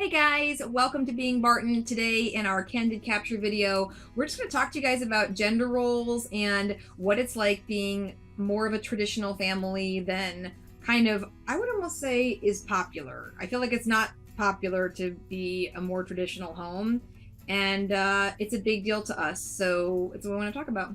Hey guys, welcome to Being Barton. Today in our candid capture video, we're just going to talk to you guys about gender roles and what it's like being more of a traditional family than kind of, I would almost say, is popular. I feel like it's not popular to be a more traditional home, and it's a big deal to us, so it's what we want to talk about.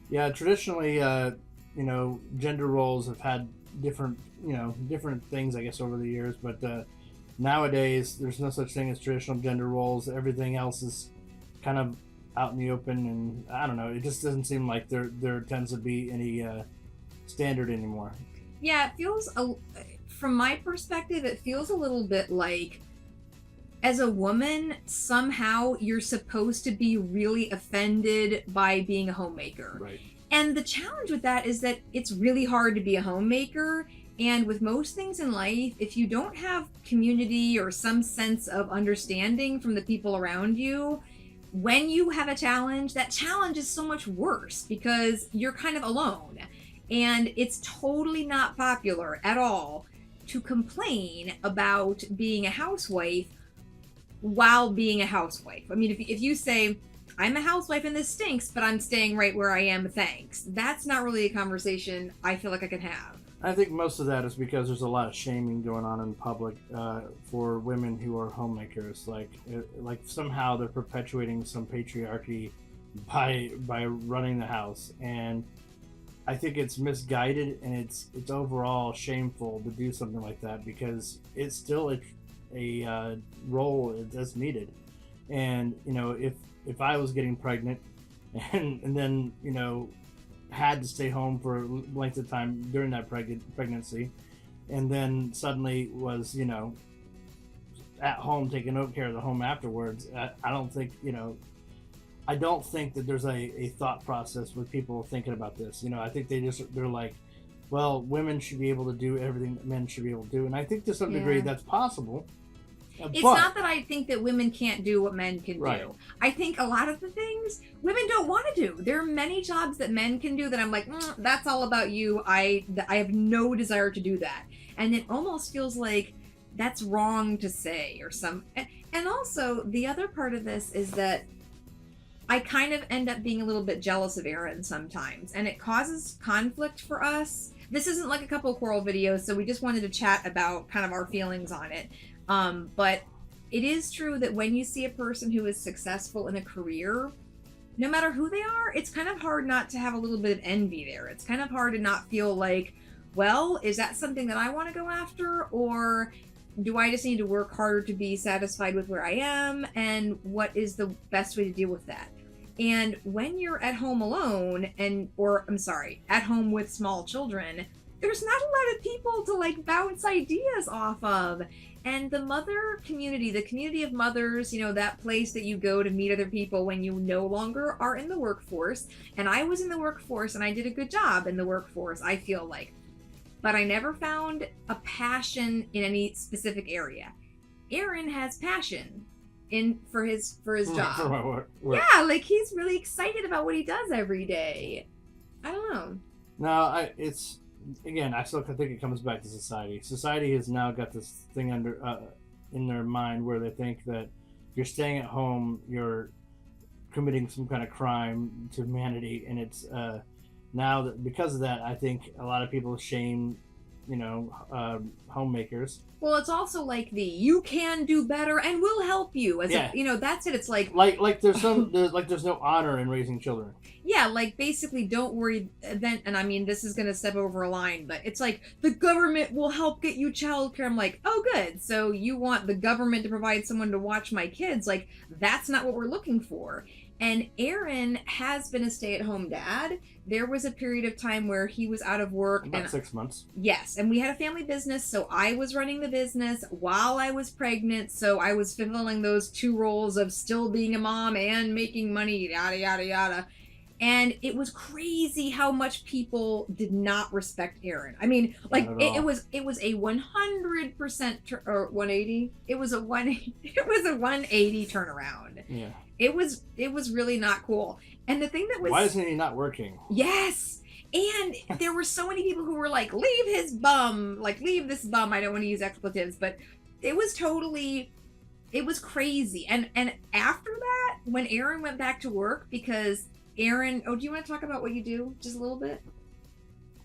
Yeah, traditionally, gender roles have had different things, I guess, over the years, but nowadays there's no such thing as traditional gender roles. Everything else is kind of out in the open, and I don't know, it just doesn't seem like there tends to be any standard anymore. Yeah, it feels, from my perspective, it feels a little bit like as a woman, somehow you're supposed to be really offended by being a homemaker. Right. And the challenge with that is that it's really hard to be a homemaker. And with most things in life, if you don't have community or some sense of understanding from the people around you, when you have a challenge, that challenge is so much worse because you're kind of alone. And it's totally not popular at all to complain about being a housewife while being a housewife. I mean, if you say, I'm a housewife and this stinks, but I'm staying right where I am, thanks. That's not really a conversation I feel like I can have. I think most of that is because there's a lot of shaming going on in public for women who are homemakers. Like somehow they're perpetuating some patriarchy by running the house, and I think it's misguided, and it's overall shameful to do something like that because it's still a role that's needed. And if I was getting pregnant and then had to stay home for a length of time during that pregnancy, and then suddenly was at home taking care of the home afterwards, I don't think that there's a thought process with people thinking about this. I think they're like, well, women should be able to do everything that men should be able to do, and I think to some degree that's possible. It's not that I think that women can't do what men can Right. do. I think a lot of the things women don't want to do. There are many jobs that men can do that I'm like, that's all about you. I have no desire to do that. And it almost feels like that's wrong to say or some. And also the other part of this is that I kind of end up being a little bit jealous of Erin sometimes, and it causes conflict for us. This isn't like a couple quarrel videos, so we just wanted to chat about kind of our feelings on it. But it is true that when you see a person who is successful in a career, no matter who they are, it's kind of hard not to have a little bit of envy there. It's kind of hard to not feel like, well, is that something that I want to go after? Or do I just need to work harder to be satisfied with where I am? And what is the best way to deal with that? And when you're at home alone at home with small children, there's not a lot of people to like bounce ideas off of. And the mother community, the community of mothers, that place that you go to meet other people when you no longer are in the workforce. And I was in the workforce and I did a good job in the workforce, I feel like. But I never found a passion in any specific area. Erin has passion for his job. For my work. Yeah, like he's really excited about what he does every day. I don't know. No, again, I still think it comes back to society. Society has now got this thing in their mind where they think that if you're staying at home, you're committing some kind of crime to humanity, and it's now that because of that, I think a lot of people shame homemakers. Well, it's also like you can do better and we'll help you. That's it. It's like there's no honor in raising children. Yeah, like basically don't worry then, and I mean this is gonna step over a line, but it's like the government will help get you childcare. I'm like, oh good. So you want the government to provide someone to watch my kids? Like that's not what we're looking for. And Erin has been a stay-at-home dad. There was a period of time where he was out of work. About 6 months. Yes, and we had a family business, so I was running the business while I was pregnant, so I was fulfilling those two roles of still being a mom and making money, yada, yada, yada. And it was crazy how much people did not respect Erin. I mean, like it was a 100% or 180. It was a 180 turnaround. Yeah. It was really not cool. And the thing that was, why isn't he not working? Yes. And there were so many people who were like, leave his bum, like leave this bum. I don't want to use expletives, but it was totally, it was crazy. And after that, when Aaron went back to work, because Aaron, do you want to talk about what you do just a little bit?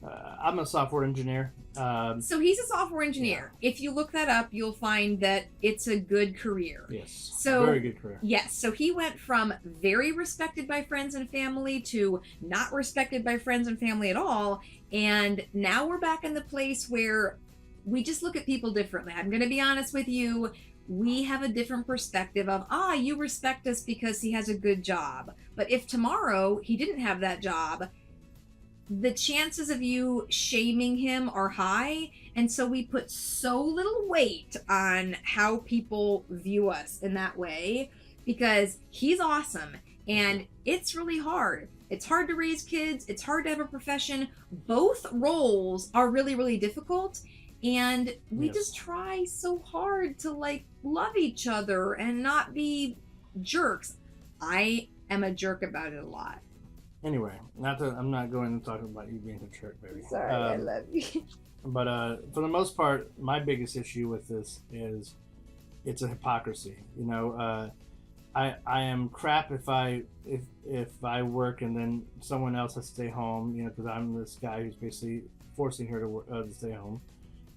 I'm a software engineer. So he's a software engineer. Yeah. If you look that up, you'll find that it's a good career. Yes. So very good career. Yes. So he went from very respected by friends and family to not respected by friends and family at all. And now we're back in the place where we just look at people differently. I'm going to be honest with you. We have a different perspective of, you respect us because he has a good job. But if tomorrow he didn't have that job, the chances of you shaming him are high. And so we put so little weight on how people view us in that way, because he's awesome and it's really hard. It's hard to raise kids. It's hard to have a profession. Both roles are really, really difficult. And we just try so hard to like love each other and not be jerks. I am a jerk about it a lot. Anyway, I'm not going to talk about you being a jerk, baby. Sorry, I love you. But for the most part, my biggest issue with this is it's a hypocrisy. You know, I am crap if I work and then someone else has to stay home. You know, because I'm this guy who's basically forcing her to work, to stay home.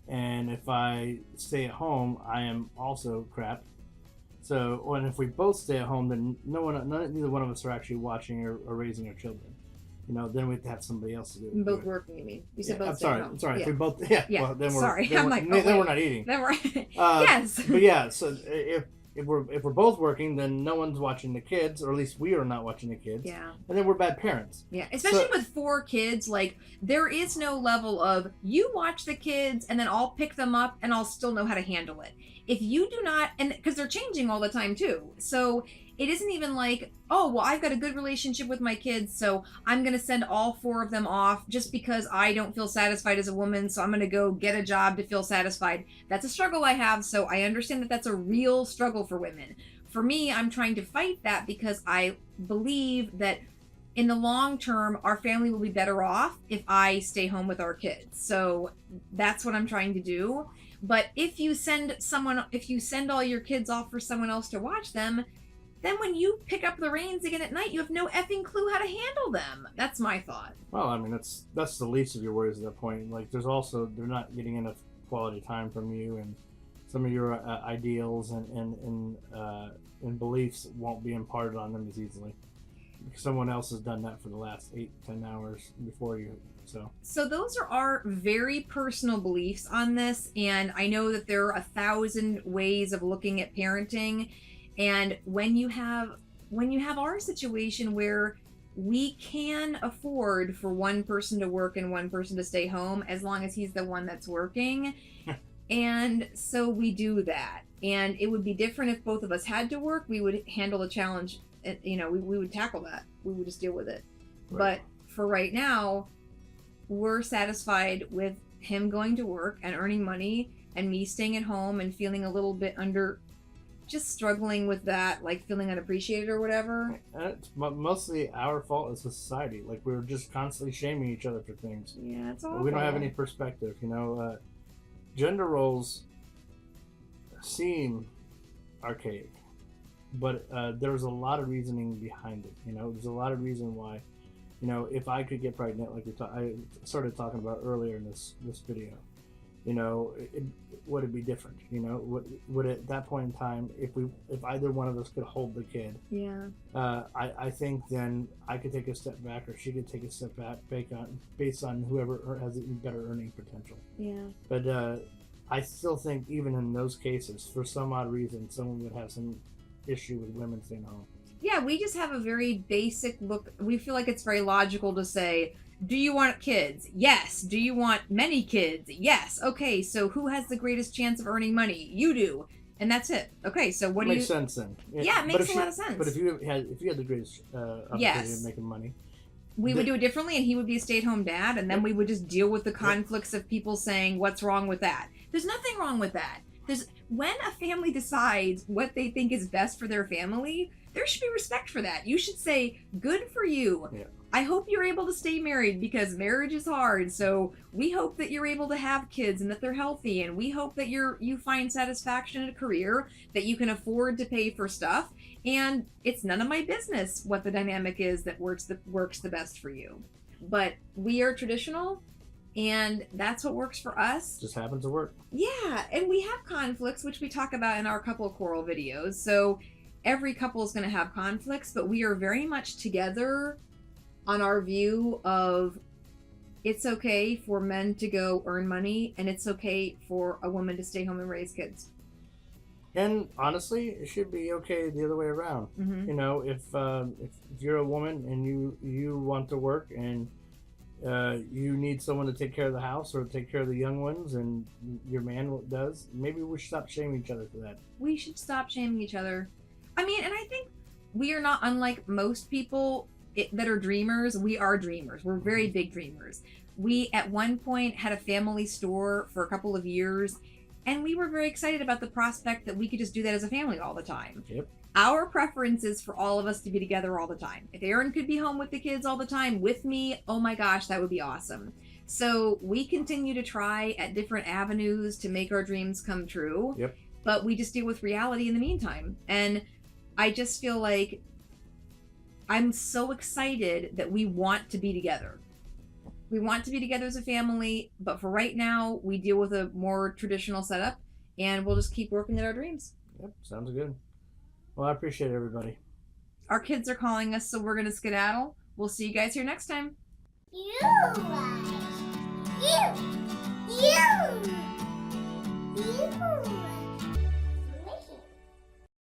And if I stay at home, I am also crap. So, and if we both stay at home, then neither one of us are actually watching or raising our children. You know, then we have to have somebody else to do it. Both working, you mean? You said both. I'm sorry. Yeah. If we both, well, then we're sorry. Then I'm we're, like, then we're not eating. Then we're yes. But yeah, so if we're both working, then no one's watching the kids, or at least we are not watching the kids. Yeah. And then we're bad parents. Yeah, especially with 4 kids, like there is no level of you watch the kids and then I'll pick them up and I'll still know how to handle it. If you do not, and because they're changing all the time too. So it isn't even like, oh, well, I've got a good relationship with my kids, so I'm going to send all 4 of them off just because I don't feel satisfied as a woman, so I'm going to go get a job to feel satisfied. That's a struggle I have, so I understand that that's a real struggle for women. For me, I'm trying to fight that because I believe that in the long term, our family will be better off if I stay home with our kids. So that's what I'm trying to do. But if you send all your kids off for someone else to watch them, then when you pick up the reins again at night, you have no effing clue how to handle them. That's my thought. Well, I mean, that's the least of your worries at that point. Like, they're not getting enough quality time from you, and some of your ideals and beliefs won't be imparted on them as easily. Someone else has done that for the last 8-10 hours before you. So those are our very personal beliefs on this, and I know that there are 1,000 ways of looking at parenting. And when you have our situation where we can afford for one person to work and one person to stay home, as long as he's the one that's working, and so we do that. And it would be different if both of us had to work. We would handle the challenge. You know, we would tackle that. We would just deal with it. Right. But for right now, we're satisfied with him going to work and earning money and me staying at home and feeling a little bit just struggling with that, like feeling unappreciated or whatever. It's mostly our fault as a society. Like, we're just constantly shaming each other for things. Yeah, it's awful. We don't have any perspective, you know. Gender roles seem archaic, but there's a lot of reasoning behind it. You know, there's a lot of reason why. You know, if I could get pregnant, like I started talking about earlier in this video, you know, would it be different? You know, would it, at that point in time, if either one of us could hold the kid? Yeah. I think then I could take a step back, or she could take a step back based on whoever has better earning potential. Yeah. But I still think even in those cases, for some odd reason, someone would have some issue with women staying home. Yeah, we just have a very basic look. We feel like it's very logical to say, do you want kids? Yes. Do you want many kids? Yes. Okay, so who has the greatest chance of earning money? You do. And that's it. Okay, so what do you... Makes sense then. Yeah, it makes a lot of sense. But if you had the greatest opportunity of making money... We would do it differently, and he would be a stay-at-home dad, and then we would just deal with the conflicts of people saying, what's wrong with that? There's nothing wrong with that. When a family decides what they think is best for their family, there should be respect for that. You should say, good for you. Yeah. I hope you're able to stay married because marriage is hard. So we hope that you're able to have kids and that they're healthy, and we hope that you find satisfaction in a career, that you can afford to pay for stuff, and it's none of my business what the dynamic is that works the best for you. But we are traditional, and that's what works for us. Just happens to work. Yeah, and we have conflicts, which we talk about in our couple quarrel videos. So every couple is going to have conflicts, but we are very much together on our view of it's okay for men to go earn money, and it's okay for a woman to stay home and raise kids. And honestly, it should be okay the other way around. Mm-hmm. You know, if you're a woman and you want to work and you need someone to take care of the house or take care of the young ones, and your man does, maybe we should stop shaming each other for that. We should stop shaming each other. I mean, and I think we are not unlike most people that are dreamers. We are dreamers. We're very big dreamers. We at one point had a family store for a couple of years, and we were very excited about the prospect that we could just do that as a family all the time. Yep. Our preference is for all of us to be together all the time. If Aaron could be home with the kids all the time with me, oh my gosh, that would be awesome. So we continue to try at different avenues to make our dreams come true. Yep. But we just deal with reality in the meantime. And I just feel like I'm so excited that we want to be together. We want to be together as a family, but for right now, we deal with a more traditional setup, and we'll just keep working at our dreams. Yep, sounds good. Well, I appreciate everybody. Our kids are calling us, so we're going to skedaddle. We'll see you guys here next time. You.